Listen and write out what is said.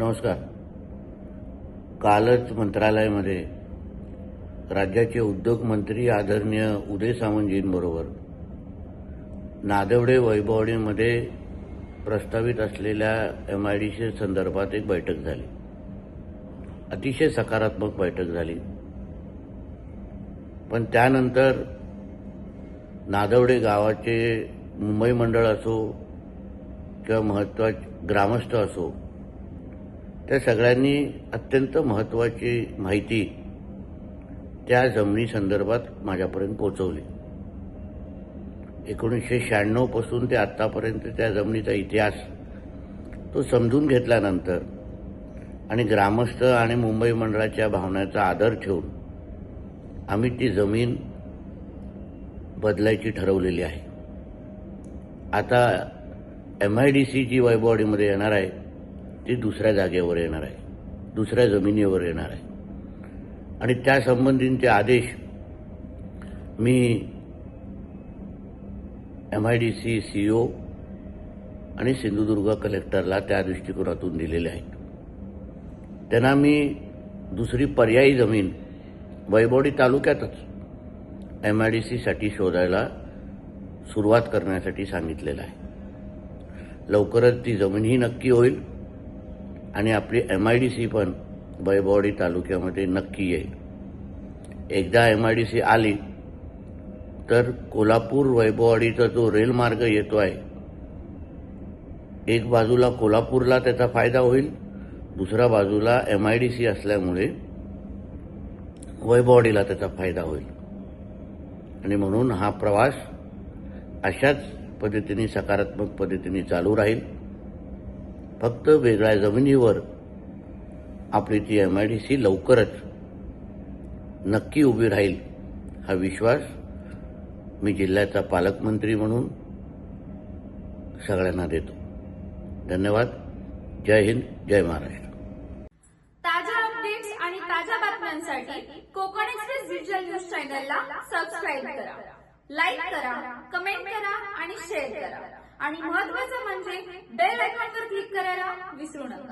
नमस्कार. कालच मंत्रालयामध्ये राज्याचे उद्योग मंत्री आदरणीय उदय सामंतजींबरोबर नादवडे वैभववाडीमध्ये प्रस्तावित असलेल्या MIDC संदर्भात एक बैठक झाली. अतिशय सकारात्मक बैठक झाली. पण त्यानंतर नादवडे गावाचे मुंबई मंडळ असो किंवा महत्त्वाचे ग्रामस्थ असो, त्या सगळ्यांनी अत्यंत महत्त्वाची माहिती त्या जमिनी संदर्भात माझ्यापर्यंत पोहोचवली. 1996 पासून ते आतापर्यंत त्या जमिनीचा इतिहास तो समजून घेतल्यानंतर आणि ग्रामस्थ आणि मुंबई मंडळाच्या भावनांचा आदर ठेवून आम्ही ती जमीन बदलायची ठरवलेली आहे. आता MIDC जी वैभववाडीमध्ये येणार आहे ती दुसऱ्या जागेवर येणार आहे, दुसऱ्या जमिनीवर येणार आहे. आणि त्या संबंधीचे आदेश मी MIDC CEO आणि सिंधुदुर्ग कलेक्टरला त्या दृष्टिकोनातून दिलेले आहेत. त्यांना मी दुसरी पर्यायी जमीन वैभववाडी तालुक्यातच MIDCसाठी शोधायला सुरुवात करण्यासाठी सांगितलेलं आहे. लवकरच ती जमीनही नक्की होईल आणि आपली MIDC पण वैभववाडी तालुक्यामध्ये नक्की येईल. एकदा MIDC आली तर कोल्हापूर वैभववाडीचा जो रेल मार्ग येतो आहे, एक बाजूला कोल्हापूरला त्याचा फायदा होईल, दुसऱ्या बाजूला MIDC असल्यामुळे वैभववाडीला त्याचा फायदा होईल. आणि म्हणून हा प्रवास अशाच पद्धतीने सकारात्मक पद्धतीने चालू राहील. फक्त वेगळ्या जमिनीवर आपली ती MIDC लवकरच नक्की उभी राहील हा विश्वास मी जिल्ह्याचा पालकमंत्री म्हणून सगळ्यांना देतो. धन्यवाद. जय हिंद, जय महाराष्ट्र. ताज्या अपडेट्स आणि ताज्या बातम्यांसाठी कोकण एक्सप्रेस डिजिटल न्यूज चॅनलला सबस्क्राईब करा, लाईक करा, कमेंट करा आणि शेअर करा. आणि महत्त्वाचं म्हणजे बेल आयकॉनवर क्लिक करायला विसरू नका.